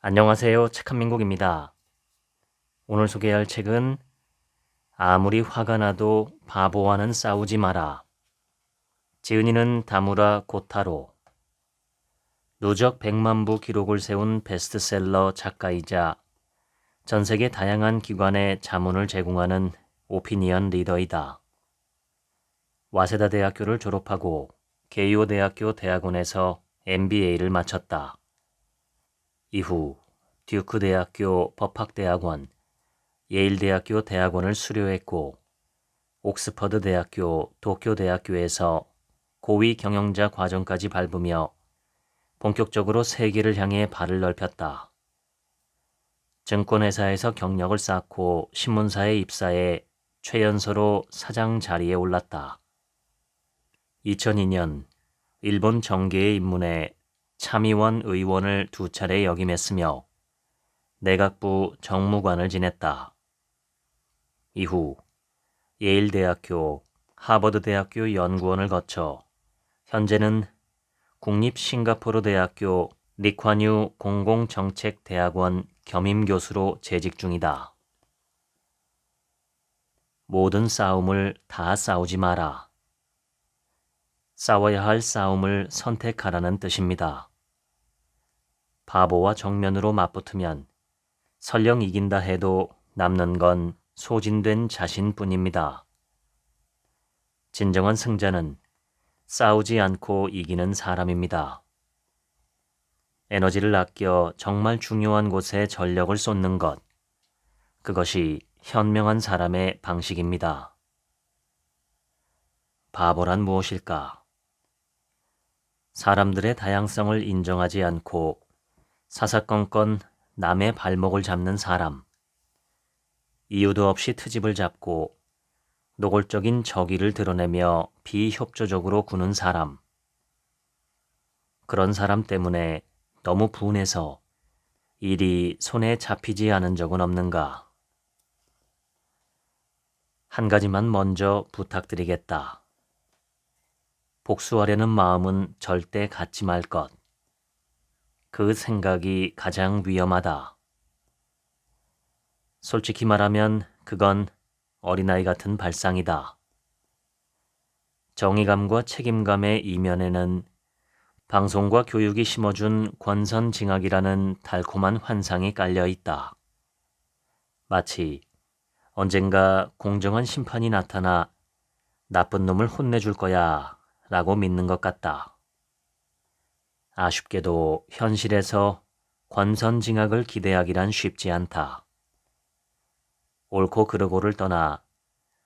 안녕하세요. 책한민국입니다. 오늘 소개할 책은 아무리 화가 나도 바보와는 싸우지 마라. 지은이는 다무라 고타로. 누적 100만 부 기록을 세운 베스트셀러 작가이자 전 세계 다양한 기관에 자문을 제공하는 오피니언 리더이다. 와세다 대학교를 졸업하고 게이오 대학교 대학원에서 MBA를 마쳤다. 이후 듀크 대학교 법학대학원, 예일 대학교 대학원을 수료했고 옥스퍼드 대학교, 도쿄 대학교에서 고위 경영자 과정까지 밟으며 본격적으로 세계를 향해 발을 넓혔다. 증권회사에서 경력을 쌓고 신문사에 입사해 최연소로 사장 자리에 올랐다. 2002년 일본 정계에 입문해 참의원 의원을 2차례 역임했으며 내각부 정무관을 지냈다. 이후 예일대학교, 하버드대학교 연구원을 거쳐 현재는 국립싱가포르대학교 리콴유 공공정책대학원 겸임교수로 재직 중이다. 모든 싸움을 다 싸우지 마라. 싸워야 할 싸움을 선택하라는 뜻입니다. 바보와 정면으로 맞붙으면 설령 이긴다 해도 남는 건 소진된 자신뿐입니다. 진정한 승자는 싸우지 않고 이기는 사람입니다. 에너지를 아껴 정말 중요한 곳에 전력을 쏟는 것, 그것이 현명한 사람의 방식입니다. 바보란 무엇일까? 사람들의 다양성을 인정하지 않고 사사건건 남의 발목을 잡는 사람, 이유도 없이 트집을 잡고 노골적인 적의를 드러내며 비협조적으로 구는 사람, 그런 사람 때문에 너무 분해서 일이 손에 잡히지 않은 적은 없는가? 한 가지만 먼저 부탁드리겠다. 복수하려는 마음은 절대 갖지 말 것. 그 생각이 가장 위험하다. 솔직히 말하면 그건 어린아이 같은 발상이다. 정의감과 책임감의 이면에는 방송과 교육이 심어준 권선징악이라는 달콤한 환상이 깔려 있다. 마치 언젠가 공정한 심판이 나타나 나쁜 놈을 혼내줄 거야 라고 믿는 것 같다. 아쉽게도 현실에서 권선징악을 기대하기란 쉽지 않다. 옳고 그르고를 떠나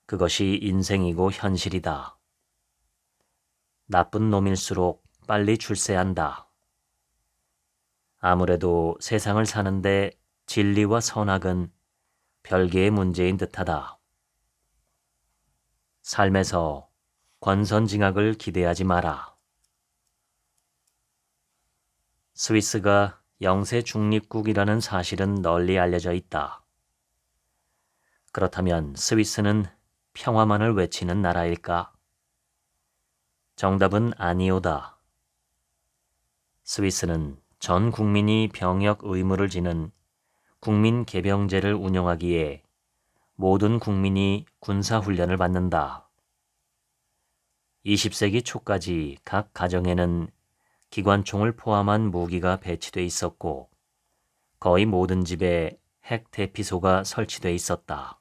그것이 인생이고 현실이다. 나쁜 놈일수록 빨리 출세한다. 아무래도 세상을 사는데 진리와 선악은 별개의 문제인 듯하다. 삶에서 권선징악을 기대하지 마라. 스위스가 영세 중립국이라는 사실은 널리 알려져 있다. 그렇다면 스위스는 평화만을 외치는 나라일까? 정답은 아니오다. 스위스는 전 국민이 병역 의무를 지는 국민개병제를 운영하기에 모든 국민이 군사훈련을 받는다. 20세기 초까지 각 가정에는 기관총을 포함한 무기가 배치돼 있었고 거의 모든 집에 핵 대피소가 설치돼 있었다.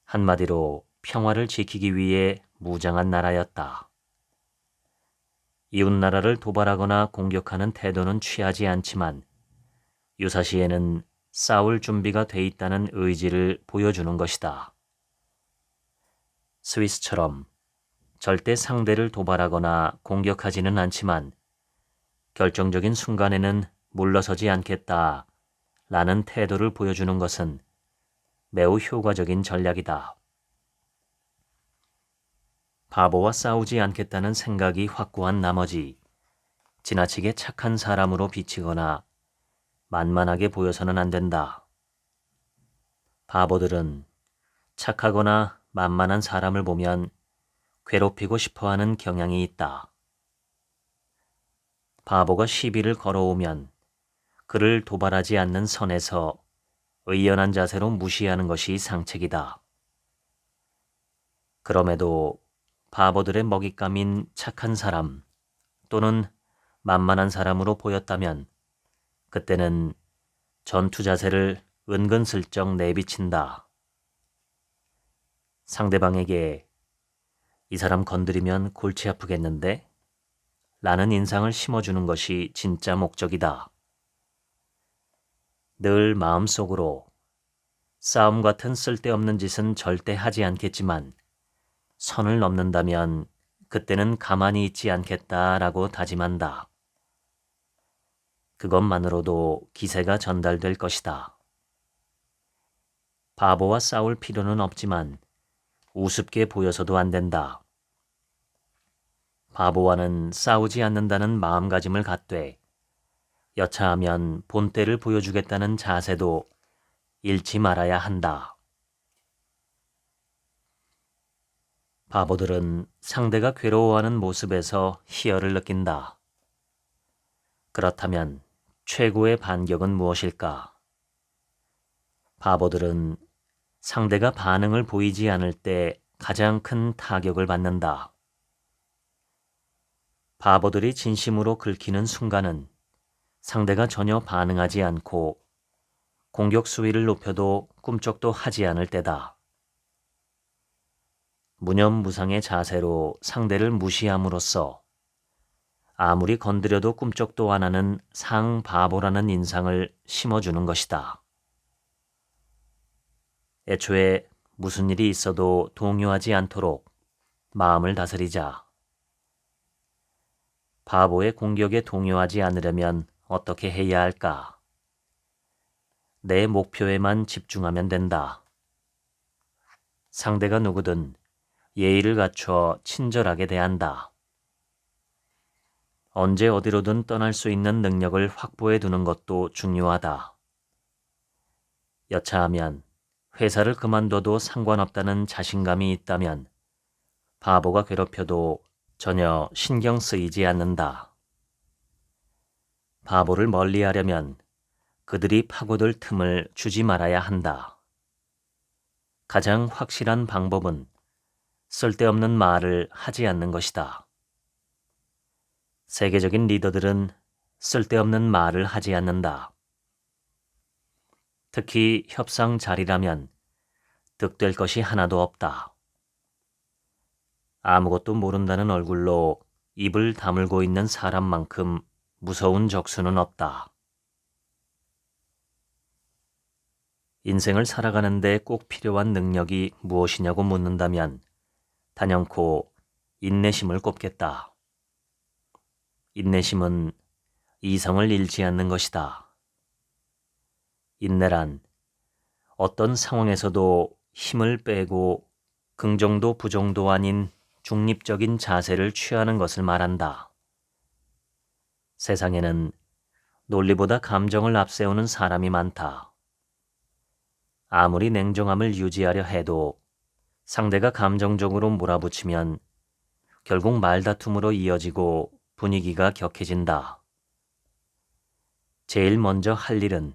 한마디로 평화를 지키기 위해 무장한 나라였다. 이웃나라를 도발하거나 공격하는 태도는 취하지 않지만 유사시에는 싸울 준비가 돼 있다는 의지를 보여주는 것이다. 스위스처럼 절대 상대를 도발하거나 공격하지는 않지만 결정적인 순간에는 물러서지 않겠다 라는 태도를 보여주는 것은 매우 효과적인 전략이다. 바보와 싸우지 않겠다는 생각이 확고한 나머지 지나치게 착한 사람으로 비치거나 만만하게 보여서는 안 된다. 바보들은 착하거나 만만한 사람을 보면 괴롭히고 싶어하는 경향이 있다. 바보가 시비를 걸어오면 그를 도발하지 않는 선에서 의연한 자세로 무시하는 것이 상책이다. 그럼에도 바보들의 먹잇감인 착한 사람 또는 만만한 사람으로 보였다면 그때는 전투 자세를 은근슬쩍 내비친다. 상대방에게 이 사람 건드리면 골치 아프겠는데? 라는 인상을 심어주는 것이 진짜 목적이다. 늘 마음속으로 싸움 같은 쓸데없는 짓은 절대 하지 않겠지만 선을 넘는다면 그때는 가만히 있지 않겠다라고 다짐한다. 그것만으로도 기세가 전달될 것이다. 바보와 싸울 필요는 없지만 우습게 보여서도 안 된다. 바보와는 싸우지 않는다는 마음가짐을 갖되 여차하면 본때를 보여주겠다는 자세도 잃지 말아야 한다. 바보들은 상대가 괴로워하는 모습에서 희열을 느낀다. 그렇다면 최고의 반격은 무엇일까? 바보들은 상대가 반응을 보이지 않을 때 가장 큰 타격을 받는다. 바보들이 진심으로 긁히는 순간은 상대가 전혀 반응하지 않고 공격 수위를 높여도 꿈쩍도 하지 않을 때다. 무념무상의 자세로 상대를 무시함으로써 아무리 건드려도 꿈쩍도 안 하는 상바보라는 인상을 심어주는 것이다. 애초에 무슨 일이 있어도 동요하지 않도록 마음을 다스리자. 바보의 공격에 동요하지 않으려면 어떻게 해야 할까? 내 목표에만 집중하면 된다. 상대가 누구든 예의를 갖춰 친절하게 대한다. 언제 어디로든 떠날 수 있는 능력을 확보해 두는 것도 중요하다. 여차하면 회사를 그만둬도 상관없다는 자신감이 있다면 바보가 괴롭혀도 전혀 신경 쓰이지 않는다. 바보를 멀리하려면 그들이 파고들 틈을 주지 말아야 한다. 가장 확실한 방법은 쓸데없는 말을 하지 않는 것이다. 세계적인 리더들은 쓸데없는 말을 하지 않는다. 특히 협상 자리라면 득될 것이 하나도 없다. 아무것도 모른다는 얼굴로 입을 다물고 있는 사람만큼 무서운 적수는 없다. 인생을 살아가는데 꼭 필요한 능력이 무엇이냐고 묻는다면 단연코 인내심을 꼽겠다. 인내심은 이성을 잃지 않는 것이다. 인내란 어떤 상황에서도 힘을 빼고 긍정도 부정도 아닌 중립적인 자세를 취하는 것을 말한다. 세상에는 논리보다 감정을 앞세우는 사람이 많다. 아무리 냉정함을 유지하려 해도 상대가 감정적으로 몰아붙이면 결국 말다툼으로 이어지고 분위기가 격해진다. 제일 먼저 할 일은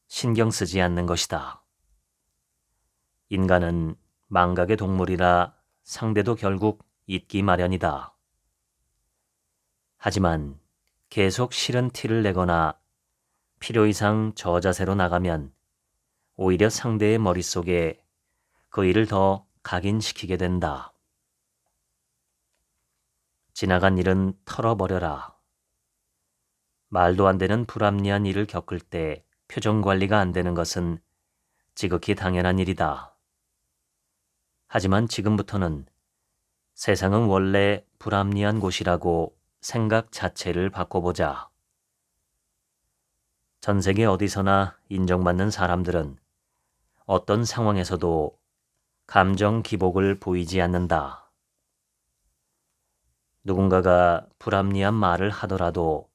신경 쓰지 않는 것이다. 인간은 망각의 동물이라 상대도 결국 잊기 마련이다. 하지만 계속 싫은 티를 내거나 필요 이상 저자세로 나가면 오히려 상대의 머릿속에 그 일을 더 각인시키게 된다. 지나간 일은 털어버려라. 말도 안 되는 불합리한 일을 겪을 때 표정 관리가 안 되는 것은 지극히 당연한 일이다. 하지만 지금부터는 세상은 원래 불합리한 곳이라고 생각 자체를 바꿔보자. 전 세계 어디서나 인정받는 사람들은 어떤 상황에서도 감정 기복을 보이지 않는다. 누군가가 불합리한 말을 하더라도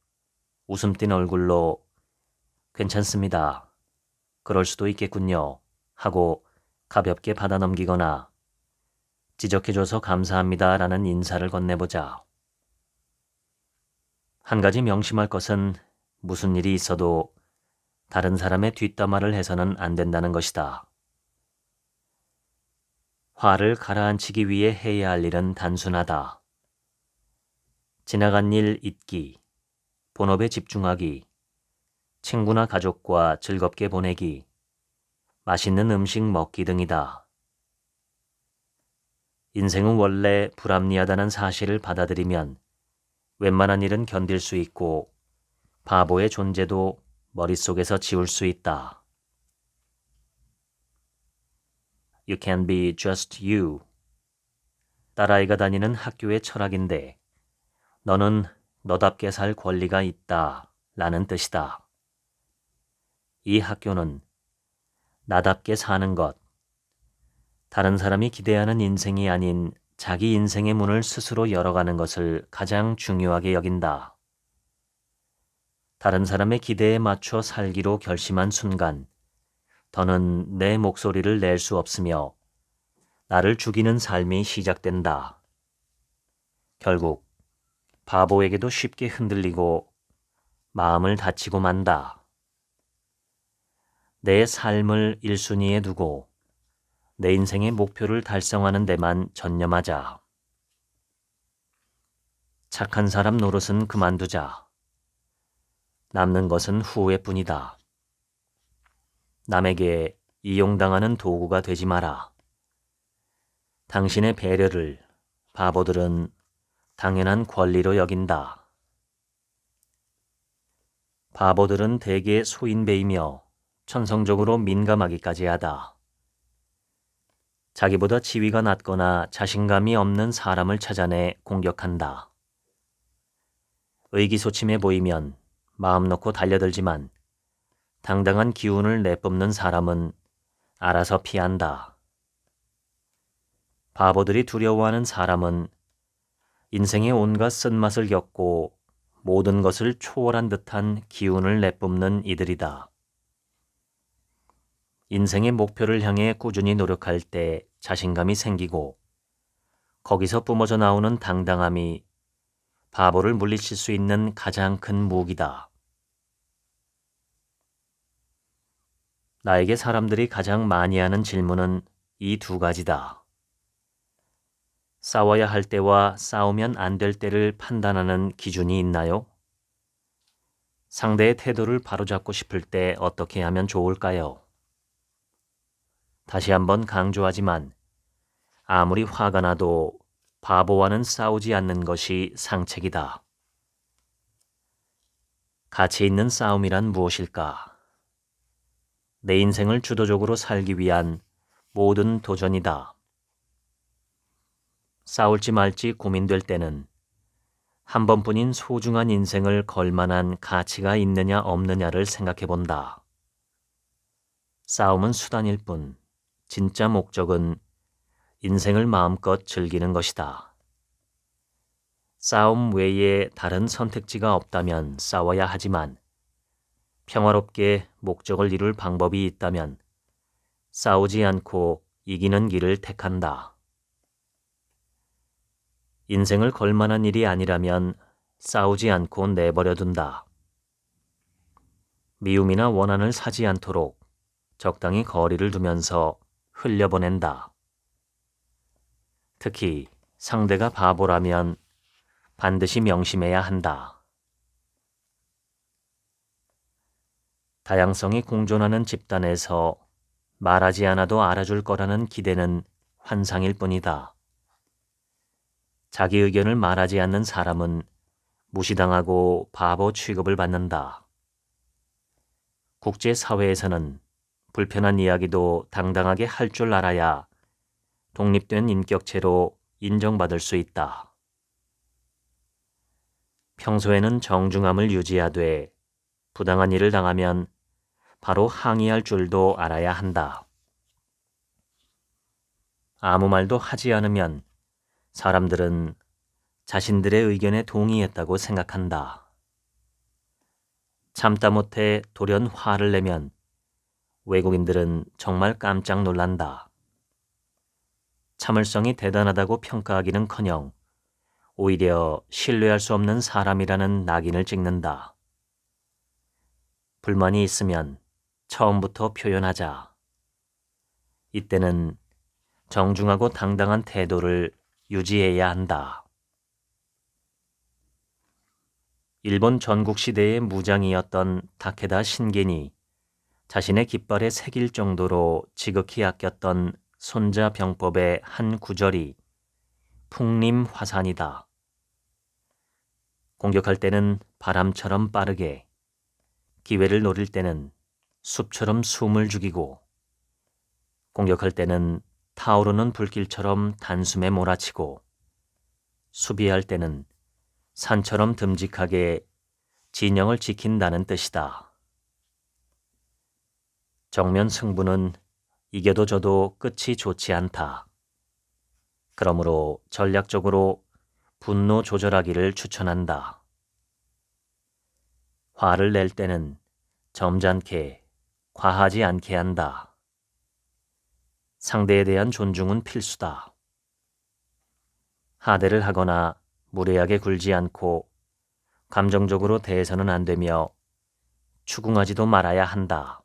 웃음 띤 얼굴로 괜찮습니다. 그럴 수도 있겠군요. 하고 가볍게 받아 넘기거나 지적해줘서 감사합니다 라는 인사를 건네보자. 한 가지 명심할 것은 무슨 일이 있어도 다른 사람의 뒷담화를 해서는 안 된다는 것이다. 화를 가라앉히기 위해 해야 할 일은 단순하다. 지나간 일 잊기, 본업에 집중하기, 친구나 가족과 즐겁게 보내기, 맛있는 음식 먹기 등이다. 인생은 원래 불합리하다는 사실을 받아들이면 웬만한 일은 견딜 수 있고 바보의 존재도 머릿속에서 지울 수 있다. You can be just you. 딸아이가 다니는 학교의 철학인데 너는 너답게 살 권리가 있다 라는 뜻이다. 이 학교는 나답게 사는 것, 다른 사람이 기대하는 인생이 아닌 자기 인생의 문을 스스로 열어가는 것을 가장 중요하게 여긴다. 다른 사람의 기대에 맞춰 살기로 결심한 순간 더는 내 목소리를 낼 수 없으며 나를 죽이는 삶이 시작된다. 결국 바보에게도 쉽게 흔들리고 마음을 다치고 만다. 내 삶을 1순위에 두고 내 인생의 목표를 달성하는 데만 전념하자. 착한 사람 노릇은 그만두자. 남는 것은 후회뿐이다. 남에게 이용당하는 도구가 되지 마라. 당신의 배려를 바보들은 당연한 권리로 여긴다. 바보들은 대개 소인배이며 천성적으로 민감하기까지 하다. 자기보다 지위가 낮거나 자신감이 없는 사람을 찾아내 공격한다. 의기소침해 보이면 마음 놓고 달려들지만 당당한 기운을 내뿜는 사람은 알아서 피한다. 바보들이 두려워하는 사람은 인생의 온갖 쓴맛을 겪고 모든 것을 초월한 듯한 기운을 내뿜는 이들이다. 인생의 목표를 향해 꾸준히 노력할 때 자신감이 생기고 거기서 뿜어져 나오는 당당함이 바보를 물리칠 수 있는 가장 큰 무기다. 나에게 사람들이 가장 많이 하는 질문은 이 두 가지다. 싸워야 할 때와 싸우면 안 될 때를 판단하는 기준이 있나요? 상대의 태도를 바로잡고 싶을 때 어떻게 하면 좋을까요? 다시 한번 강조하지만 아무리 화가 나도 바보와는 싸우지 않는 것이 상책이다. 가치 있는 싸움이란 무엇일까? 내 인생을 주도적으로 살기 위한 모든 도전이다. 싸울지 말지 고민될 때는 한 번뿐인 소중한 인생을 걸 만한 가치가 있느냐 없느냐를 생각해 본다. 싸움은 수단일 뿐 진짜 목적은 인생을 마음껏 즐기는 것이다. 싸움 외에 다른 선택지가 없다면 싸워야 하지만 평화롭게 목적을 이룰 방법이 있다면 싸우지 않고 이기는 길을 택한다. 인생을 걸 만한 일이 아니라면 싸우지 않고 내버려 둔다. 미움이나 원한을 사지 않도록 적당히 거리를 두면서 흘려보낸다. 특히 상대가 바보라면 반드시 명심해야 한다. 다양성이 공존하는 집단에서 말하지 않아도 알아줄 거라는 기대는 환상일 뿐이다. 자기 의견을 말하지 않는 사람은 무시당하고 바보 취급을 받는다. 국제사회에서는 불편한 이야기도 당당하게 할 줄 알아야 독립된 인격체로 인정받을 수 있다. 평소에는 정중함을 유지하되 부당한 일을 당하면 바로 항의할 줄도 알아야 한다. 아무 말도 하지 않으면 사람들은 자신들의 의견에 동의했다고 생각한다. 참다 못해 돌연 화를 내면 외국인들은 정말 깜짝 놀란다. 참을성이 대단하다고 평가하기는커녕 오히려 신뢰할 수 없는 사람이라는 낙인을 찍는다. 불만이 있으면 처음부터 표현하자. 이때는 정중하고 당당한 태도를 유지해야 한다. 일본 전국시대의 무장이었던 다케다 신겐이 자신의 깃발에 새길 정도로 지극히 아꼈던 손자병법의 한 구절이 풍림화산이다. 공격할 때는 바람처럼 빠르게, 기회를 노릴 때는 숲처럼 숨을 죽이고, 공격할 때는 타오르는 불길처럼 단숨에 몰아치고, 수비할 때는 산처럼 듬직하게 진영을 지킨다는 뜻이다. 정면 승부는 이겨도 져도 끝이 좋지 않다. 그러므로 전략적으로 분노 조절하기를 추천한다. 화를 낼 때는 점잖게, 과하지 않게 한다. 상대에 대한 존중은 필수다. 하대를 하거나 무례하게 굴지 않고 감정적으로 대해서는 안 되며 추궁하지도 말아야 한다.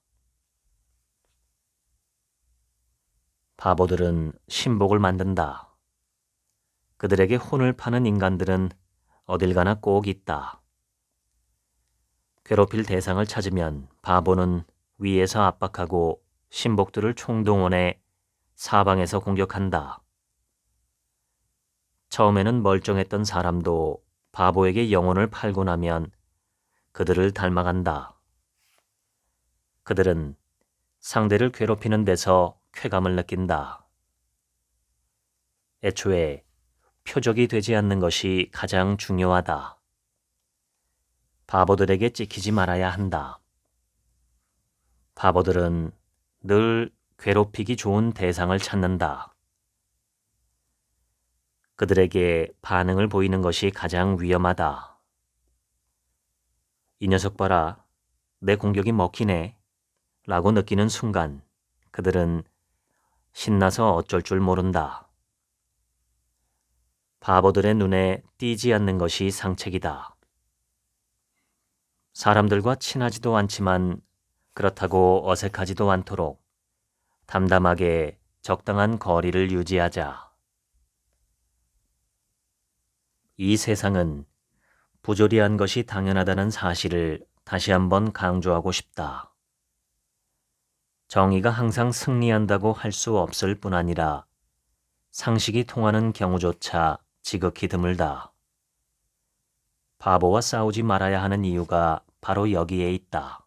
바보들은 신복을 만든다. 그들에게 혼을 파는 인간들은 어딜 가나 꼭 있다. 괴롭힐 대상을 찾으면 바보는 위에서 압박하고 신복들을 총동원해 사방에서 공격한다. 처음에는 멀쩡했던 사람도 바보에게 영혼을 팔고 나면 그들을 닮아간다. 그들은 상대를 괴롭히는 데서 쾌감을 느낀다. 애초에 표적이 되지 않는 것이 가장 중요하다. 바보들에게 찍히지 말아야 한다. 바보들은 늘 괴롭히기 좋은 대상을 찾는다. 그들에게 반응을 보이는 것이 가장 위험하다. 이 녀석 봐라, 내 공격이 먹히네 라고 느끼는 순간 그들은 신나서 어쩔 줄 모른다. 바보들의 눈에 띄지 않는 것이 상책이다. 사람들과 친하지도 않지만 그렇다고 어색하지도 않도록 담담하게 적당한 거리를 유지하자. 이 세상은 부조리한 것이 당연하다는 사실을 다시 한번 강조하고 싶다. 정의가 항상 승리한다고 할 수 없을 뿐 아니라 상식이 통하는 경우조차 지극히 드물다. 바보와 싸우지 말아야 하는 이유가 바로 여기에 있다.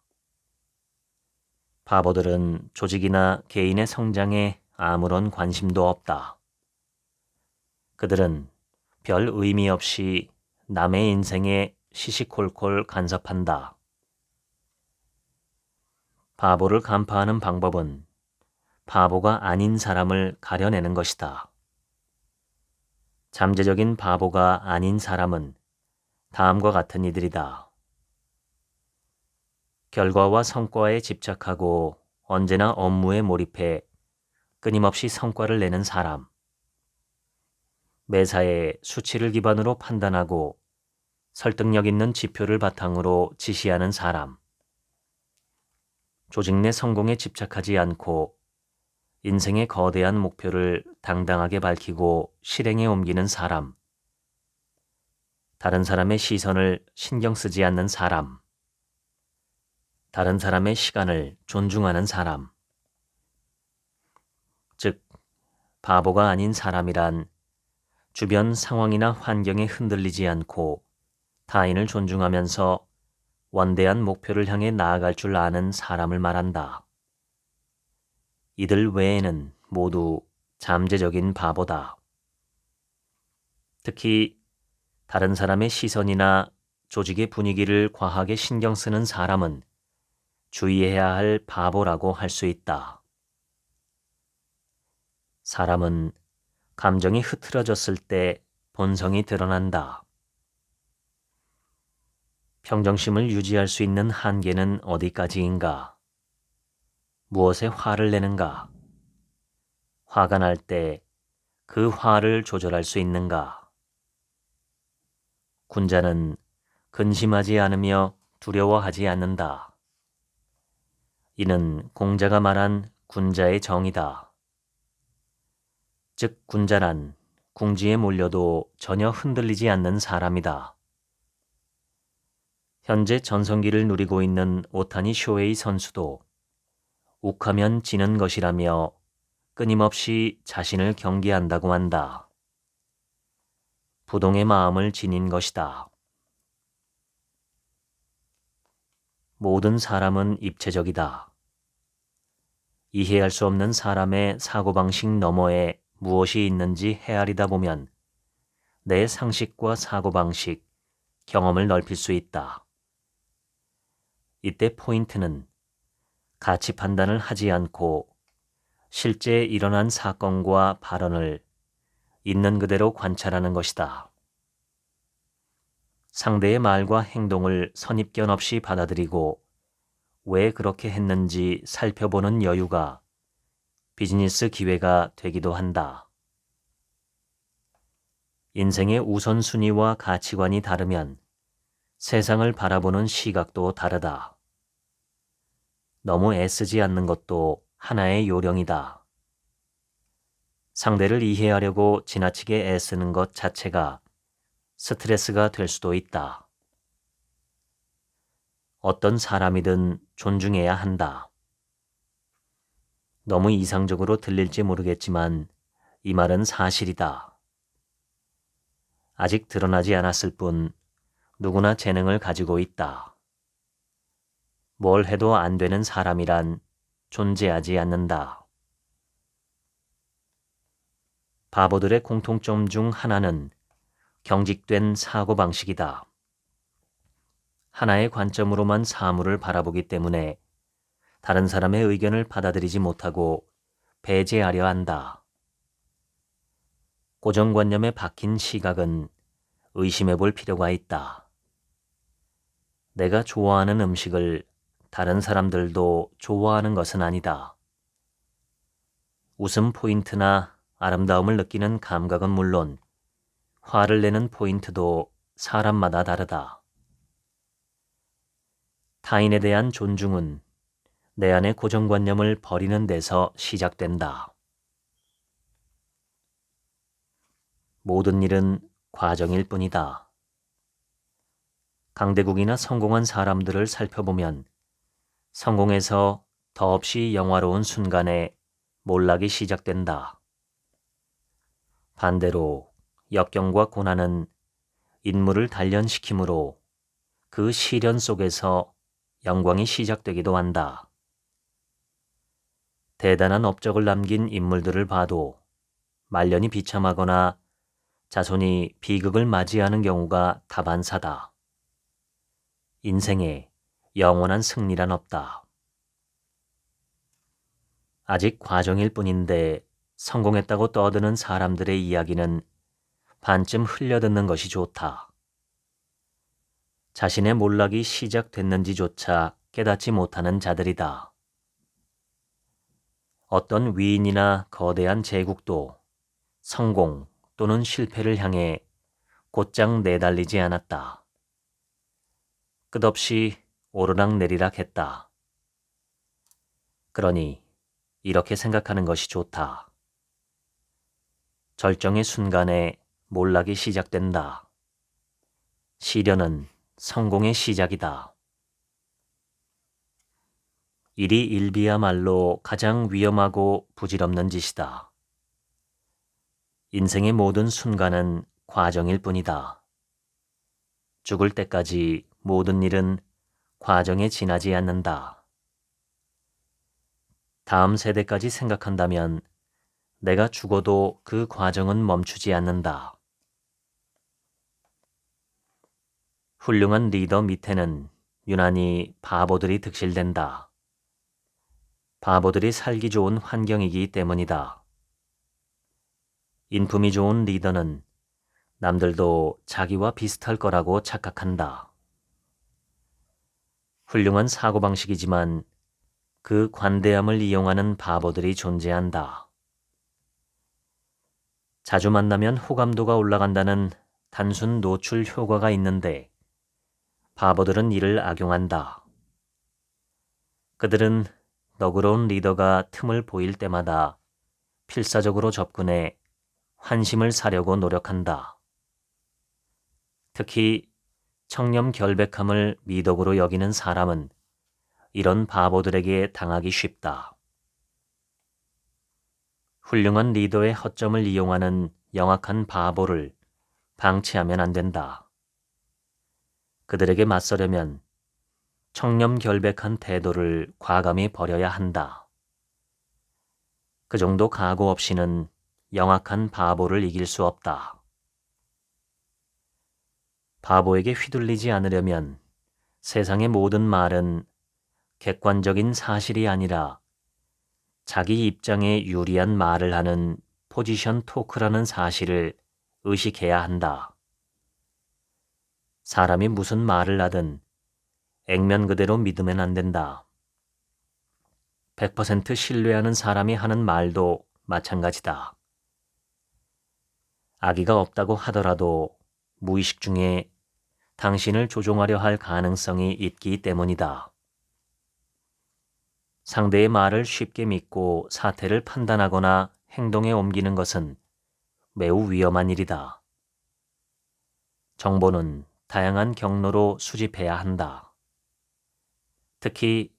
바보들은 조직이나 개인의 성장에 아무런 관심도 없다. 그들은 별 의미 없이 남의 인생에 시시콜콜 간섭한다. 바보를 간파하는 방법은 바보가 아닌 사람을 가려내는 것이다. 잠재적인 바보가 아닌 사람은 다음과 같은 이들이다. 결과와 성과에 집착하고 언제나 업무에 몰입해 끊임없이 성과를 내는 사람. 매사에 수치를 기반으로 판단하고 설득력 있는 지표를 바탕으로 지시하는 사람. 조직 내 성공에 집착하지 않고 인생의 거대한 목표를 당당하게 밝히고 실행에 옮기는 사람. 다른 사람의 시선을 신경 쓰지 않는 사람. 다른 사람의 시간을 존중하는 사람. 즉, 바보가 아닌 사람이란 주변 상황이나 환경에 흔들리지 않고 타인을 존중하면서 원대한 목표를 향해 나아갈 줄 아는 사람을 말한다. 이들 외에는 모두 잠재적인 바보다. 특히 다른 사람의 시선이나 조직의 분위기를 과하게 신경 쓰는 사람은 주의해야 할 바보라고 할 수 있다. 사람은 감정이 흐트러졌을 때 본성이 드러난다. 평정심을 유지할 수 있는 한계는 어디까지인가? 무엇에 화를 내는가? 화가 날 때 그 화를 조절할 수 있는가? 군자는 근심하지 않으며 두려워하지 않는다. 이는 공자가 말한 군자의 정이다. 즉 군자란 궁지에 몰려도 전혀 흔들리지 않는 사람이다. 현재 전성기를 누리고 있는 오타니 쇼헤이 선수도 욱하면 지는 것이라며 끊임없이 자신을 경계한다고 한다. 부동의 마음을 지닌 것이다. 모든 사람은 입체적이다. 이해할 수 없는 사람의 사고방식 너머에 무엇이 있는지 헤아리다 보면 내 상식과 사고방식, 경험을 넓힐 수 있다. 이때 포인트는 가치 판단을 하지 않고 실제 일어난 사건과 발언을 있는 그대로 관찰하는 것이다. 상대의 말과 행동을 선입견 없이 받아들이고 왜 그렇게 했는지 살펴보는 여유가 비즈니스 기회가 되기도 한다. 인생의 우선순위와 가치관이 다르면 세상을 바라보는 시각도 다르다. 너무 애쓰지 않는 것도 하나의 요령이다. 상대를 이해하려고 지나치게 애쓰는 것 자체가 스트레스가 될 수도 있다. 어떤 사람이든 존중해야 한다. 너무 이상적으로 들릴지 모르겠지만 이 말은 사실이다. 아직 드러나지 않았을 뿐 누구나 재능을 가지고 있다. 뭘 해도 안 되는 사람이란 존재하지 않는다. 바보들의 공통점 중 하나는 경직된 사고방식이다. 하나의 관점으로만 사물을 바라보기 때문에 다른 사람의 의견을 받아들이지 못하고 배제하려 한다. 고정관념에 박힌 시각은 의심해 볼 필요가 있다. 내가 좋아하는 음식을 다른 사람들도 좋아하는 것은 아니다. 웃음 포인트나 아름다움을 느끼는 감각은 물론 화를 내는 포인트도 사람마다 다르다. 타인에 대한 존중은 내 안의 고정관념을 버리는 데서 시작된다. 모든 일은 과정일 뿐이다. 강대국이나 성공한 사람들을 살펴보면 성공에서 더없이 영화로운 순간에 몰락이 시작된다. 반대로 역경과 고난은 인물을 단련시키므로 그 시련 속에서 영광이 시작되기도 한다. 대단한 업적을 남긴 인물들을 봐도 말년이 비참하거나 자손이 비극을 맞이하는 경우가 다반사다. 인생에 영원한 승리란 없다. 아직 과정일 뿐인데 성공했다고 떠드는 사람들의 이야기는 반쯤 흘려듣는 것이 좋다. 자신의 몰락이 시작됐는지조차 깨닫지 못하는 자들이다. 어떤 위인이나 거대한 제국도 성공 또는 실패를 향해 곧장 내달리지 않았다. 끝없이 오르락내리락 했다. 그러니 이렇게 생각하는 것이 좋다. 절정의 순간에 몰락이 시작된다. 시련은 성공의 시작이다. 일이 일비야말로 가장 위험하고 부질없는 짓이다. 인생의 모든 순간은 과정일 뿐이다. 죽을 때까지 모든 일은 과정에 지나지 않는다. 다음 세대까지 생각한다면 내가 죽어도 그 과정은 멈추지 않는다. 훌륭한 리더 밑에는 유난히 바보들이 득실된다. 바보들이 살기 좋은 환경이기 때문이다. 인품이 좋은 리더는 남들도 자기와 비슷할 거라고 착각한다. 훌륭한 사고방식이지만 그 관대함을 이용하는 바보들이 존재한다. 자주 만나면 호감도가 올라간다는 단순 노출 효과가 있는데 바보들은 이를 악용한다. 그들은 너그러운 리더가 틈을 보일 때마다 필사적으로 접근해 환심을 사려고 노력한다. 특히 청렴 결백함을 미덕으로 여기는 사람은 이런 바보들에게 당하기 쉽다. 훌륭한 리더의 허점을 이용하는 영악한 바보를 방치하면 안 된다. 그들에게 맞서려면 청렴 결백한 태도를 과감히 버려야 한다. 그 정도 각오 없이는 영악한 바보를 이길 수 없다. 바보에게 휘둘리지 않으려면 세상의 모든 말은 객관적인 사실이 아니라 자기 입장에 유리한 말을 하는 포지션 토크라는 사실을 의식해야 한다. 사람이 무슨 말을 하든 액면 그대로 믿으면 안 된다. 100% 신뢰하는 사람이 하는 말도 마찬가지다. 악의가 없다고 하더라도 무의식 중에 당신을 조종하려 할 가능성이 있기 때문이다. 상대의 말을 쉽게 믿고 사태를 판단하거나 행동에 옮기는 것은 매우 위험한 일이다. 정보는 다양한 경로로 수집해야 한다. 특히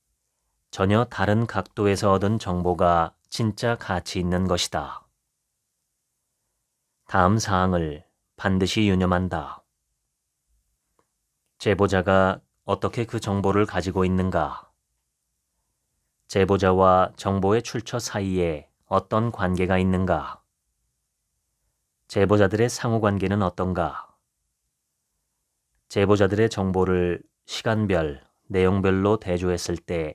전혀 다른 각도에서 얻은 정보가 진짜 가치 있는 것이다. 다음 사항을 반드시 유념한다. 제보자가 어떻게 그 정보를 가지고 있는가? 제보자와 정보의 출처 사이에 어떤 관계가 있는가? 제보자들의 상호관계는 어떤가? 제보자들의 정보를 시간별, 내용별로 대조했을 때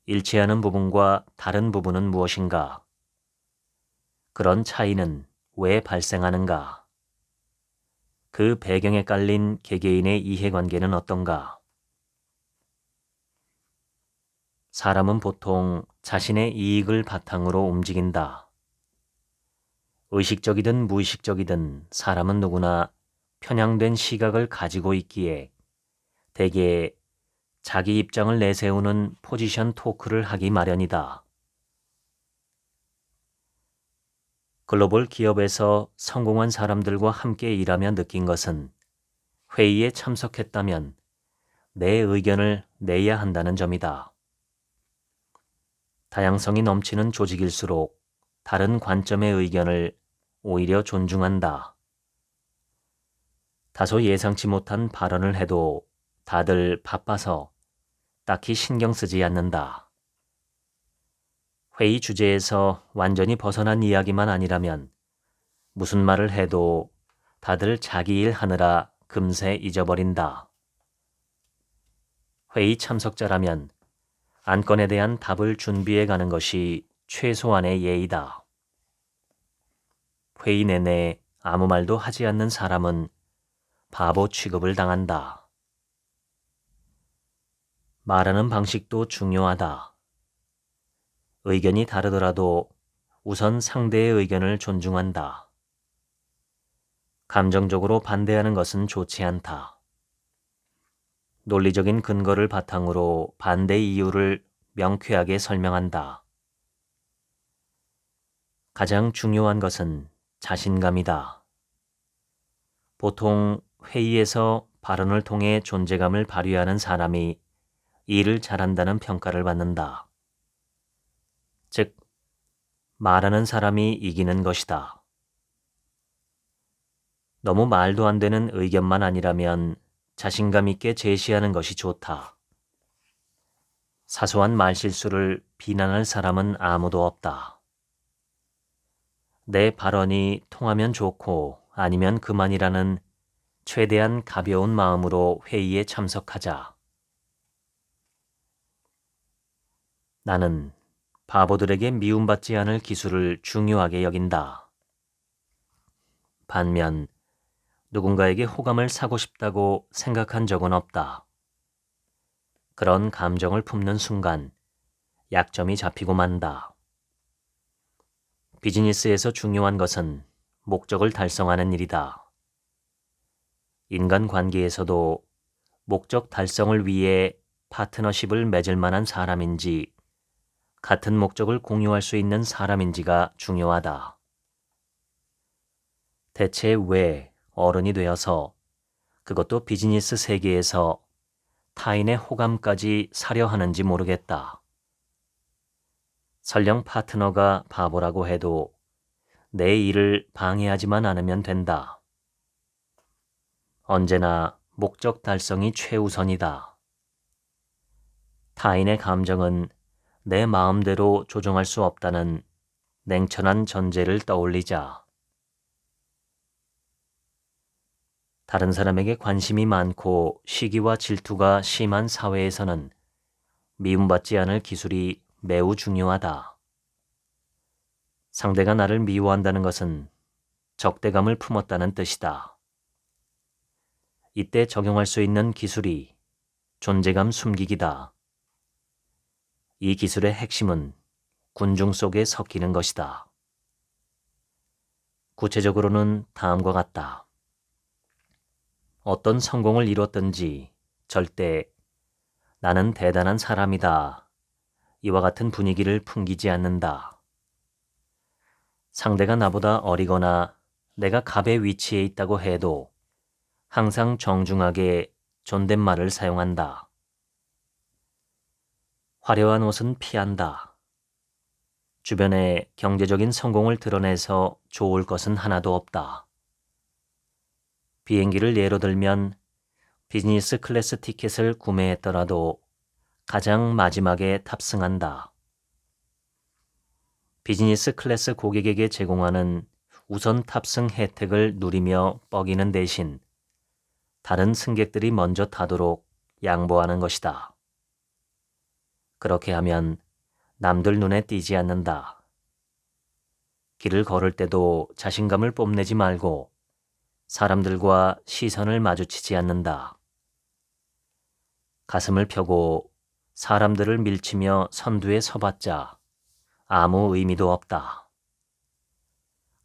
일치하는 부분과 다른 부분은 무엇인가? 그런 차이는 왜 발생하는가? 그 배경에 깔린 개개인의 이해관계는 어떤가? 사람은 보통 자신의 이익을 바탕으로 움직인다. 의식적이든 무의식적이든 사람은 누구나 편향된 시각을 가지고 있기에 대개 자기 입장을 내세우는 포지션 토크를 하기 마련이다. 글로벌 기업에서 성공한 사람들과 함께 일하며 느낀 것은 회의에 참석했다면 내 의견을 내야 한다는 점이다. 다양성이 넘치는 조직일수록 다른 관점의 의견을 오히려 존중한다. 다소 예상치 못한 발언을 해도 다들 바빠서 딱히 신경 쓰지 않는다. 회의 주제에서 완전히 벗어난 이야기만 아니라면 무슨 말을 해도 다들 자기 일 하느라 금세 잊어버린다. 회의 참석자라면 안건에 대한 답을 준비해 가는 것이 최소한의 예의다. 회의 내내 아무 말도 하지 않는 사람은 바보 취급을 당한다. 말하는 방식도 중요하다. 의견이 다르더라도 우선 상대의 의견을 존중한다. 감정적으로 반대하는 것은 좋지 않다. 논리적인 근거를 바탕으로 반대 이유를 명쾌하게 설명한다. 가장 중요한 것은 자신감이다. 보통 회의에서 발언을 통해 존재감을 발휘하는 사람이 일을 잘한다는 평가를 받는다. 즉, 말하는 사람이 이기는 것이다. 너무 말도 안 되는 의견만 아니라면 자신감 있게 제시하는 것이 좋다. 사소한 말실수를 비난할 사람은 아무도 없다. 내 발언이 통하면 좋고 아니면 그만이라는 최대한 가벼운 마음으로 회의에 참석하자. 나는 바보들에게 미움받지 않을 기술을 중요하게 여긴다. 반면 누군가에게 호감을 사고 싶다고 생각한 적은 없다. 그런 감정을 품는 순간 약점이 잡히고 만다. 비즈니스에서 중요한 것은 목적을 달성하는 일이다. 인간 관계에서도 목적 달성을 위해 파트너십을 맺을 만한 사람인지 같은 목적을 공유할 수 있는 사람인지가 중요하다. 대체 왜 어른이 되어서 그것도 비즈니스 세계에서 타인의 호감까지 사려 하는지 모르겠다. 설령 파트너가 바보라고 해도 내 일을 방해하지만 않으면 된다. 언제나 목적 달성이 최우선이다. 타인의 감정은 내 마음대로 조종할 수 없다는 냉철한 전제를 떠올리자. 다른 사람에게 관심이 많고 시기와 질투가 심한 사회에서는 미움받지 않을 기술이 매우 중요하다. 상대가 나를 미워한다는 것은 적대감을 품었다는 뜻이다. 이때 적용할 수 있는 기술이 존재감 숨기기다. 이 기술의 핵심은 군중 속에 섞이는 것이다. 구체적으로는 다음과 같다. 어떤 성공을 이뤘든지 절대 나는 대단한 사람이다. 이와 같은 분위기를 풍기지 않는다. 상대가 나보다 어리거나 내가 갑의 위치에 있다고 해도 항상 정중하게 존댓말을 사용한다. 화려한 옷은 피한다. 주변에 경제적인 성공을 드러내서 좋을 것은 하나도 없다. 비행기를 예로 들면 비즈니스 클래스 티켓을 구매했더라도 가장 마지막에 탑승한다. 비즈니스 클래스 고객에게 제공하는 우선 탑승 혜택을 누리며 뻐기는 대신 다른 승객들이 먼저 타도록 양보하는 것이다. 그렇게 하면 남들 눈에 띄지 않는다. 길을 걸을 때도 자신감을 뽐내지 말고 사람들과 시선을 마주치지 않는다. 가슴을 펴고 사람들을 밀치며 선두에 서봤자 아무 의미도 없다.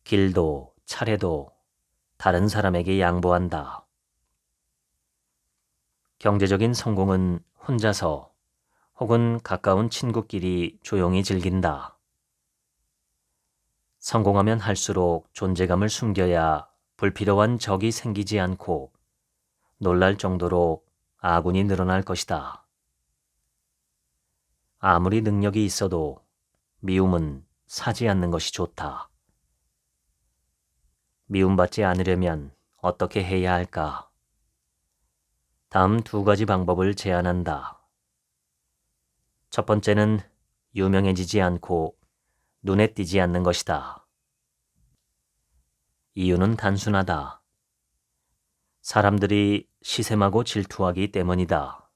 길도 차례도 다른 사람에게 양보한다. 경제적인 성공은 혼자서 혹은 가까운 친구끼리 조용히 즐긴다. 성공하면 할수록 존재감을 숨겨야 불필요한 적이 생기지 않고 놀랄 정도로 아군이 늘어날 것이다. 아무리 능력이 있어도 미움은 사지 않는 것이 좋다. 미움받지 않으려면 어떻게 해야 할까? 다음 두 가지 방법을 제안한다. 첫 번째는 유명해지지 않고 눈에 띄지 않는 것이다. 이유는 단순하다. 사람들이 시샘하고 질투하기 때문이다.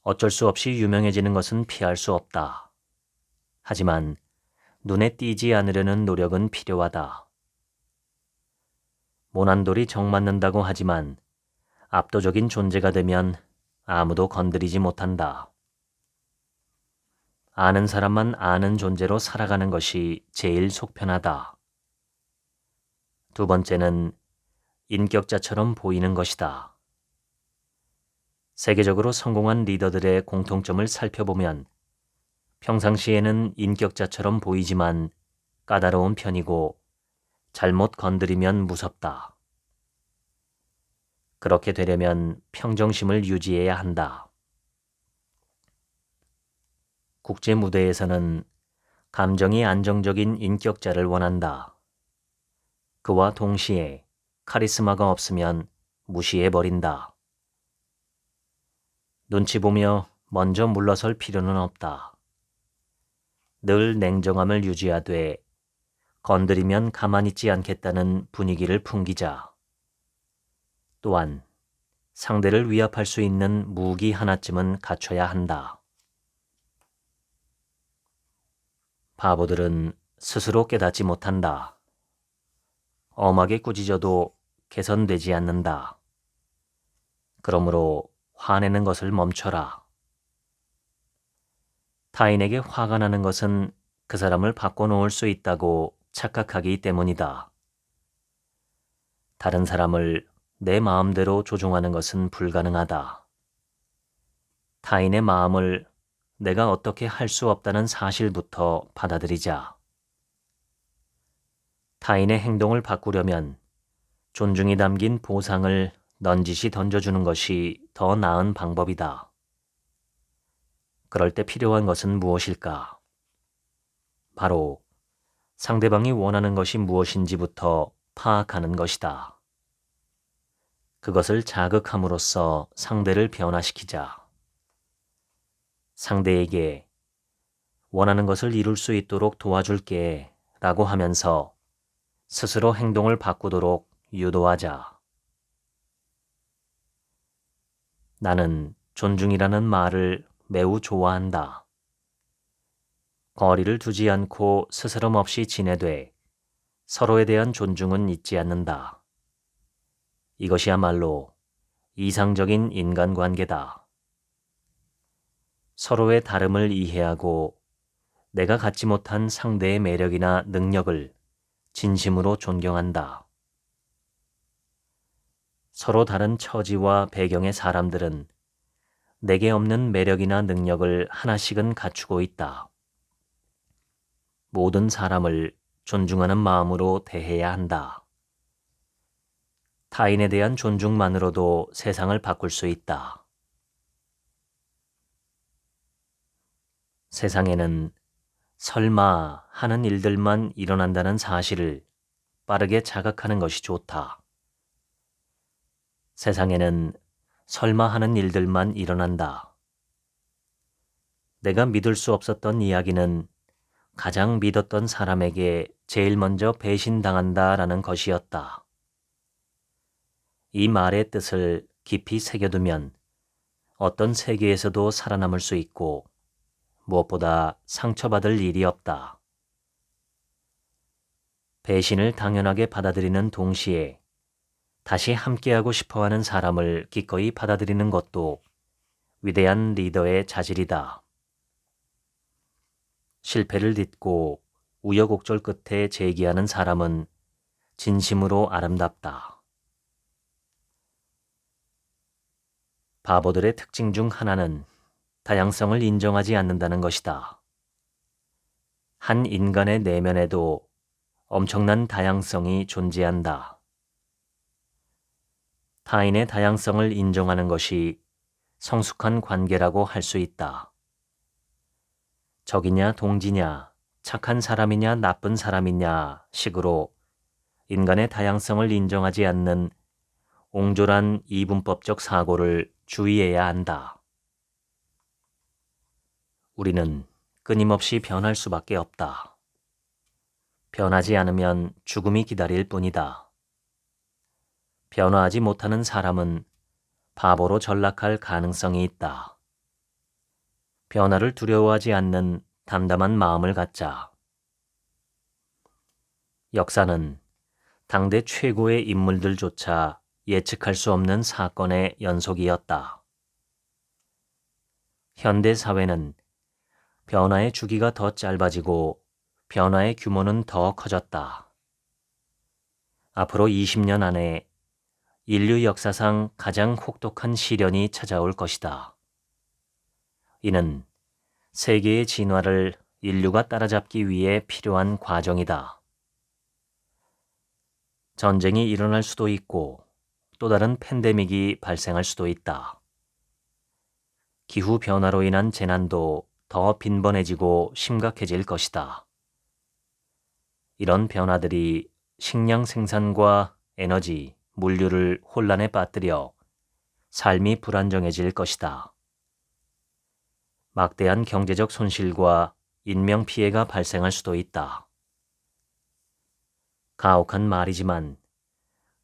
어쩔 수 없이 유명해지는 것은 피할 수 없다. 하지만 눈에 띄지 않으려는 노력은 필요하다. 모난 돌이 정 맞는다고 하지만 압도적인 존재가 되면 아무도 건드리지 못한다. 아는 사람만 아는 존재로 살아가는 것이 제일 속편하다. 두 번째는 인격자처럼 보이는 것이다. 세계적으로 성공한 리더들의 공통점을 살펴보면 평상시에는 인격자처럼 보이지만 까다로운 편이고 잘못 건드리면 무섭다. 그렇게 되려면 평정심을 유지해야 한다. 국제 무대에서는 감정이 안정적인 인격자를 원한다. 그와 동시에 카리스마가 없으면 무시해버린다. 눈치 보며 먼저 물러설 필요는 없다. 늘 냉정함을 유지하되 건드리면 가만히 있지 않겠다는 분위기를 풍기자. 또한 상대를 위압할 수 있는 무기 하나쯤은 갖춰야 한다. 바보들은 스스로 깨닫지 못한다. 엄하게 꾸짖어도 개선되지 않는다. 그러므로 화내는 것을 멈춰라. 타인에게 화가 나는 것은 그 사람을 바꿔놓을 수 있다고 착각하기 때문이다. 다른 사람을 내 마음대로 조종하는 것은 불가능하다. 타인의 마음을 내가 어떻게 할 수 없다는 사실부터 받아들이자. 타인의 행동을 바꾸려면 존중이 담긴 보상을 넌지시 던져주는 것이 더 나은 방법이다. 그럴 때 필요한 것은 무엇일까? 바로 상대방이 원하는 것이 무엇인지부터 파악하는 것이다. 그것을 자극함으로써 상대를 변화시키자. 상대에게 원하는 것을 이룰 수 있도록 도와줄게 라고 하면서 스스로 행동을 바꾸도록 유도하자. 나는 존중이라는 말을 매우 좋아한다. 거리를 두지 않고 스스럼 없이 지내되 서로에 대한 존중은 잊지 않는다. 이것이야말로 이상적인 인간관계다. 서로의 다름을 이해하고 내가 갖지 못한 상대의 매력이나 능력을 진심으로 존경한다. 서로 다른 처지와 배경의 사람들은 내게 없는 매력이나 능력을 하나씩은 갖추고 있다. 모든 사람을 존중하는 마음으로 대해야 한다. 타인에 대한 존중만으로도 세상을 바꿀 수 있다. 세상에는 설마 하는 일들만 일어난다는 사실을 빠르게 자각하는 것이 좋다. 세상에는 설마 하는 일들만 일어난다. 내가 믿을 수 없었던 이야기는 가장 믿었던 사람에게 제일 먼저 배신당한다라는 것이었다. 이 말의 뜻을 깊이 새겨두면 어떤 세계에서도 살아남을 수 있고 무엇보다 상처받을 일이 없다. 배신을 당연하게 받아들이는 동시에 다시 함께하고 싶어하는 사람을 기꺼이 받아들이는 것도 위대한 리더의 자질이다. 실패를 딛고 우여곡절 끝에 재기하는 사람은 진심으로 아름답다. 바보들의 특징 중 하나는 다양성을 인정하지 않는다는 것이다. 한 인간의 내면에도 엄청난 다양성이 존재한다. 타인의 다양성을 인정하는 것이 성숙한 관계라고 할 수 있다. 적이냐 동지냐, 착한 사람이냐 나쁜 사람이냐 식으로 인간의 다양성을 인정하지 않는 옹졸한 이분법적 사고를 주의해야 한다. 우리는 끊임없이 변할 수밖에 없다. 변하지 않으면 죽음이 기다릴 뿐이다. 변화하지 못하는 사람은 바보로 전락할 가능성이 있다. 변화를 두려워하지 않는 담담한 마음을 갖자. 역사는 당대 최고의 인물들조차 예측할 수 없는 사건의 연속이었다. 현대 사회는 변화의 주기가 더 짧아지고 변화의 규모는 더 커졌다. 앞으로 20년 안에 인류 역사상 가장 혹독한 시련이 찾아올 것이다. 이는 세계의 진화를 인류가 따라잡기 위해 필요한 과정이다. 전쟁이 일어날 수도 있고 또 다른 팬데믹이 발생할 수도 있다. 기후변화로 인한 재난도 더 빈번해지고 심각해질 것이다. 이런 변화들이 식량 생산과 에너지, 물류를 혼란에 빠뜨려 삶이 불안정해질 것이다. 막대한 경제적 손실과 인명피해가 발생할 수도 있다. 가혹한 말이지만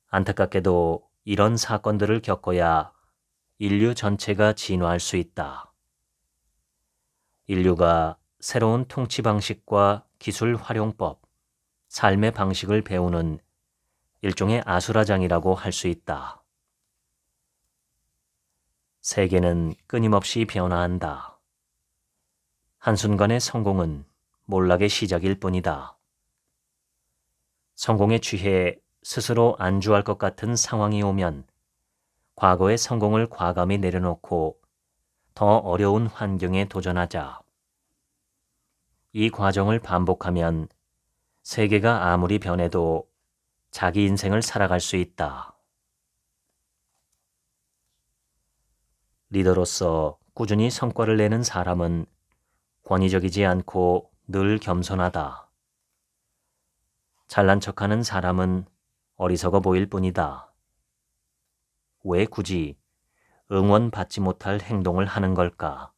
안타깝게도 이런 사건들을 겪어야 인류 전체가 진화할 수 있다. 인류가 새로운 통치 방식과 기술 활용법, 삶의 방식을 배우는 일종의 아수라장이라고 할 수 있다. 세계는 끊임없이 변화한다. 한순간의 성공은 몰락의 시작일 뿐이다. 성공에 취해 스스로 안주할 것 같은 상황이 오면 과거의 성공을 과감히 내려놓고 더 어려운 환경에 도전하자. 이 과정을 반복하면 세계가 아무리 변해도 자기 인생을 살아갈 수 있다. 리더로서 꾸준히 성과를 내는 사람은 권위적이지 않고 늘 겸손하다. 잘난 척하는 사람은 어리석어 보일 뿐이다. 왜 굳이 응원받지 못할 행동을 하는 걸까?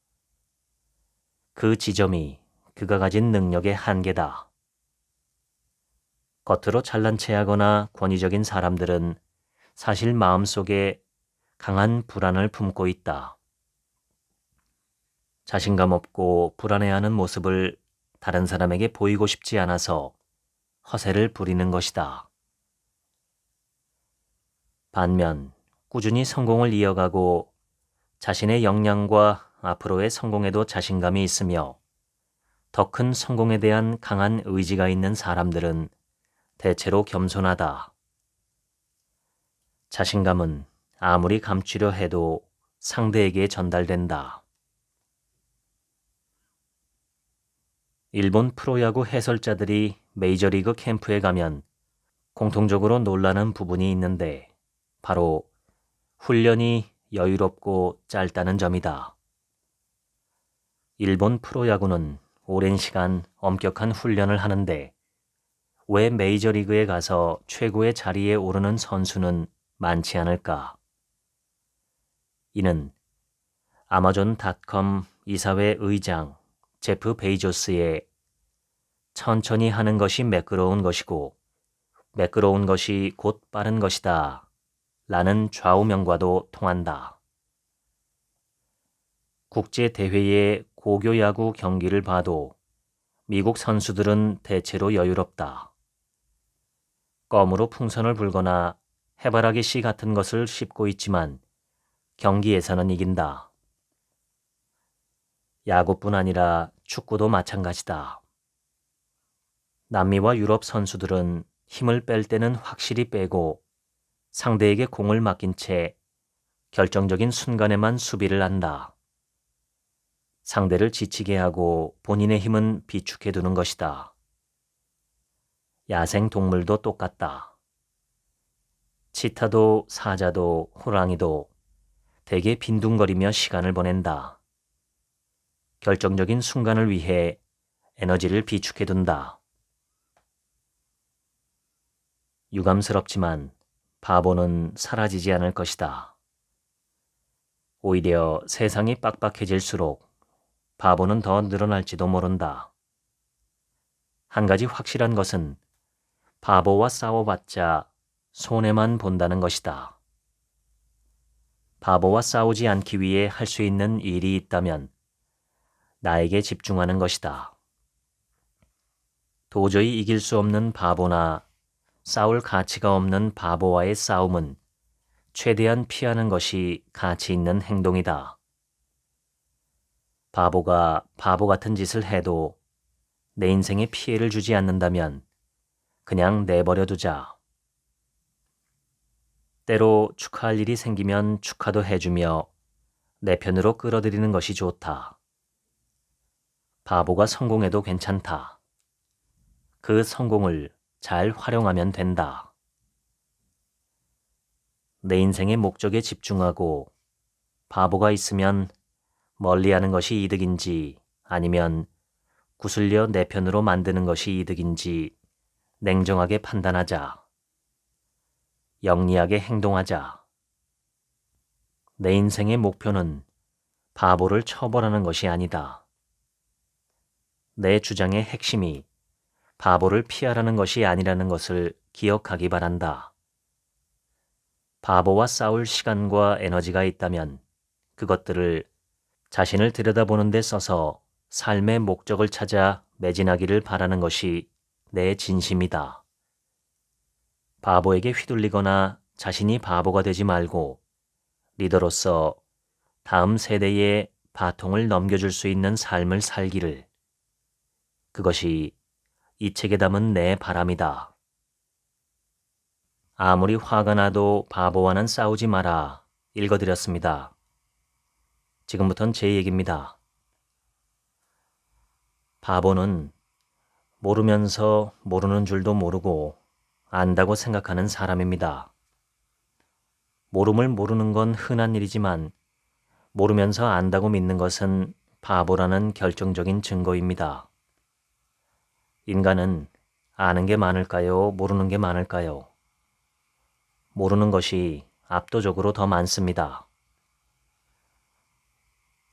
그 지점이 그가 가진 능력의 한계다. 겉으로 잘난 체하거나 권위적인 사람들은 사실 마음속에 강한 불안을 품고 있다. 자신감 없고 불안해하는 모습을 다른 사람에게 보이고 싶지 않아서 허세를 부리는 것이다. 반면 꾸준히 성공을 이어가고 자신의 역량과 앞으로의 성공에도 자신감이 있으며 더 큰 성공에 대한 강한 의지가 있는 사람들은 대체로 겸손하다. 자신감은 아무리 감추려 해도 상대에게 전달된다. 일본 프로야구 해설자들이 메이저리그 캠프에 가면 공통적으로 놀라는 부분이 있는데 바로 훈련이 여유롭고 짧다는 점이다. 일본 프로야구는 오랜 시간 엄격한 훈련을 하는데 왜 메이저리그에 가서 최고의 자리에 오르는 선수는 많지 않을까? 이는 아마존닷컴 이사회 의장 제프 베이조스의 천천히 하는 것이 매끄러운 것이고 매끄러운 것이 곧 빠른 것이다 라는 좌우명과도 통한다. 국제대회의 고교야구 경기를 봐도 미국 선수들은 대체로 여유롭다. 껌으로 풍선을 불거나 해바라기 씨 같은 것을 씹고 있지만 경기에서는 이긴다. 야구뿐 아니라 축구도 마찬가지다. 남미와 유럽 선수들은 힘을 뺄 때는 확실히 빼고 상대에게 공을 맡긴 채 결정적인 순간에만 수비를 한다. 상대를 지치게 하고 본인의 힘은 비축해 두는 것이다. 야생 동물도 똑같다. 치타도 사자도 호랑이도 대개 빈둥거리며 시간을 보낸다. 결정적인 순간을 위해 에너지를 비축해 둔다. 유감스럽지만 바보는 사라지지 않을 것이다. 오히려 세상이 빡빡해질수록 바보는 더 늘어날지도 모른다. 한 가지 확실한 것은 바보와 싸워봤자 손해만 본다는 것이다. 바보와 싸우지 않기 위해 할 수 있는 일이 있다면 나에게 집중하는 것이다. 도저히 이길 수 없는 바보나 싸울 가치가 없는 바보와의 싸움은 최대한 피하는 것이 가치 있는 행동이다. 바보가 바보 같은 짓을 해도 내 인생에 피해를 주지 않는다면 그냥 내버려 두자. 때로 축하할 일이 생기면 축하도 해주며 내 편으로 끌어들이는 것이 좋다. 바보가 성공해도 괜찮다. 그 성공을 잘 활용하면 된다. 내 인생의 목적에 집중하고 바보가 있으면 멀리하는 것이 이득인지 아니면 구슬려 내 편으로 만드는 것이 이득인지 냉정하게 판단하자. 영리하게 행동하자. 내 인생의 목표는 바보를 처벌하는 것이 아니다. 내 주장의 핵심이 바보를 피하라는 것이 아니라는 것을 기억하기 바란다. 바보와 싸울 시간과 에너지가 있다면 그것들을 자신을 들여다보는 데 써서 삶의 목적을 찾아 매진하기를 바라는 것이 내 진심이다. 바보에게 휘둘리거나 자신이 바보가 되지 말고 리더로서 다음 세대에 바통을 넘겨줄 수 있는 삶을 살기를. 그것이 이 책에 담은 내 바람이다. 아무리 화가 나도 바보와는 싸우지 마라. 읽어드렸습니다. 지금부턴 제 얘기입니다. 바보는 모르면서 모르는 줄도 모르고 안다고 생각하는 사람입니다. 모름을 모르는 건 흔한 일이지만 모르면서 안다고 믿는 것은 바보라는 결정적인 증거입니다. 인간은 아는 게 많을까요? 모르는 게 많을까요? 모르는 것이 압도적으로 더 많습니다.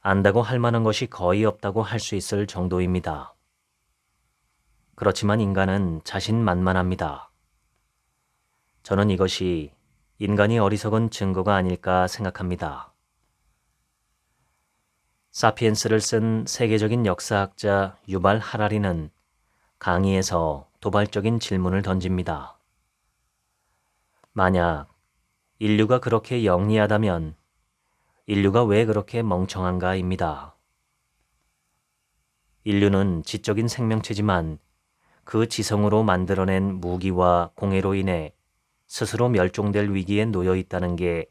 안다고 할 만한 것이 거의 없다고 할 수 있을 정도입니다. 그렇지만 인간은 자신만만합니다. 저는 이것이 인간이 어리석은 증거가 아닐까 생각합니다. 사피엔스를 쓴 세계적인 역사학자 유발 하라리는 강의에서 도발적인 질문을 던집니다. 만약 인류가 그렇게 영리하다면 인류가 왜 그렇게 멍청한가입니다. 인류는 지적인 생명체지만 그 지성으로 만들어낸 무기와 공해로 인해 스스로 멸종될 위기에 놓여 있다는 게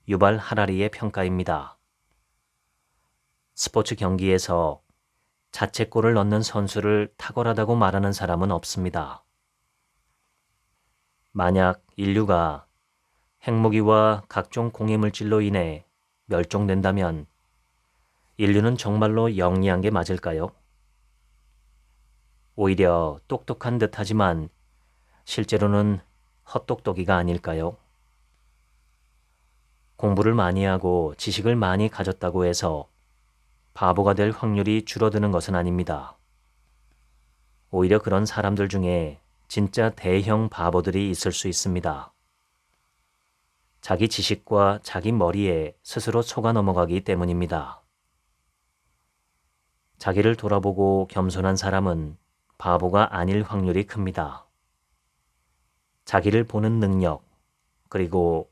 유발 하라리의 평가입니다. 스포츠 경기에서 자책골을 넣는 선수를 탁월하다고 말하는 사람은 없습니다. 만약 인류가 핵무기와 각종 공해물질로 인해 멸종된다면 인류는 정말로 영리한 게 맞을까요? 오히려 똑똑한 듯하지만 실제로는 헛똑똑이가 아닐까요? 공부를 많이 하고 지식을 많이 가졌다고 해서 바보가 될 확률이 줄어드는 것은 아닙니다. 오히려 그런 사람들 중에 진짜 대형 바보들이 있을 수 있습니다. 자기 지식과 자기 머리에 스스로 속아 넘어가기 때문입니다. 자기를 돌아보고 겸손한 사람은 바보가 아닐 확률이 큽니다. 자기를 보는 능력, 그리고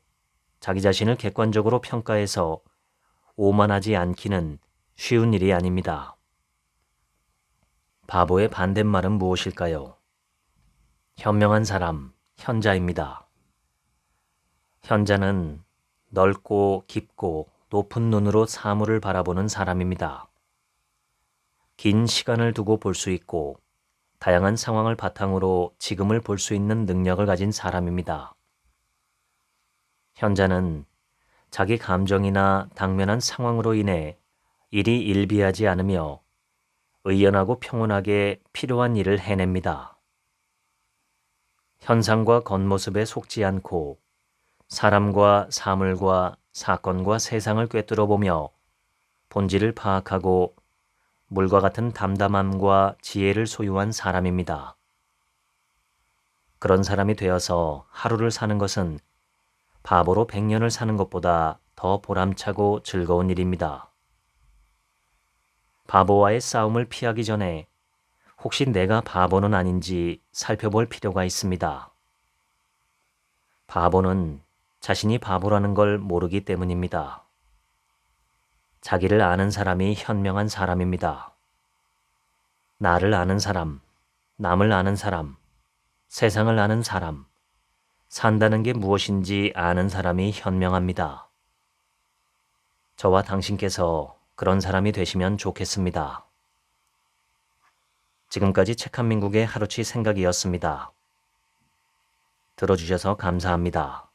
자기 자신을 객관적으로 평가해서 오만하지 않기는 쉬운 일이 아닙니다. 바보의 반대말은 무엇일까요? 현명한 사람, 현자입니다. 현자는 넓고 깊고 높은 눈으로 사물을 바라보는 사람입니다. 긴 시간을 두고 볼 수 있고 다양한 상황을 바탕으로 지금을 볼 수 있는 능력을 가진 사람입니다. 현자는 자기 감정이나 당면한 상황으로 인해 일이 일비하지 않으며 의연하고 평온하게 필요한 일을 해냅니다. 현상과 겉모습에 속지 않고 사람과 사물과 사건과 세상을 꿰뚫어 보며 본질을 파악하고 물과 같은 담담함과 지혜를 소유한 사람입니다. 그런 사람이 되어서 하루를 사는 것은 바보로 100년을 사는 것보다 더 보람차고 즐거운 일입니다. 바보와의 싸움을 피하기 전에 혹시 내가 바보는 아닌지 살펴볼 필요가 있습니다. 바보는 자신이 바보라는 걸 모르기 때문입니다. 자기를 아는 사람이 현명한 사람입니다. 나를 아는 사람, 남을 아는 사람, 세상을 아는 사람, 산다는 게 무엇인지 아는 사람이 현명합니다. 저와 당신께서 그런 사람이 되시면 좋겠습니다. 지금까지 책 한 민국의 하루치 생각이었습니다. 들어주셔서 감사합니다.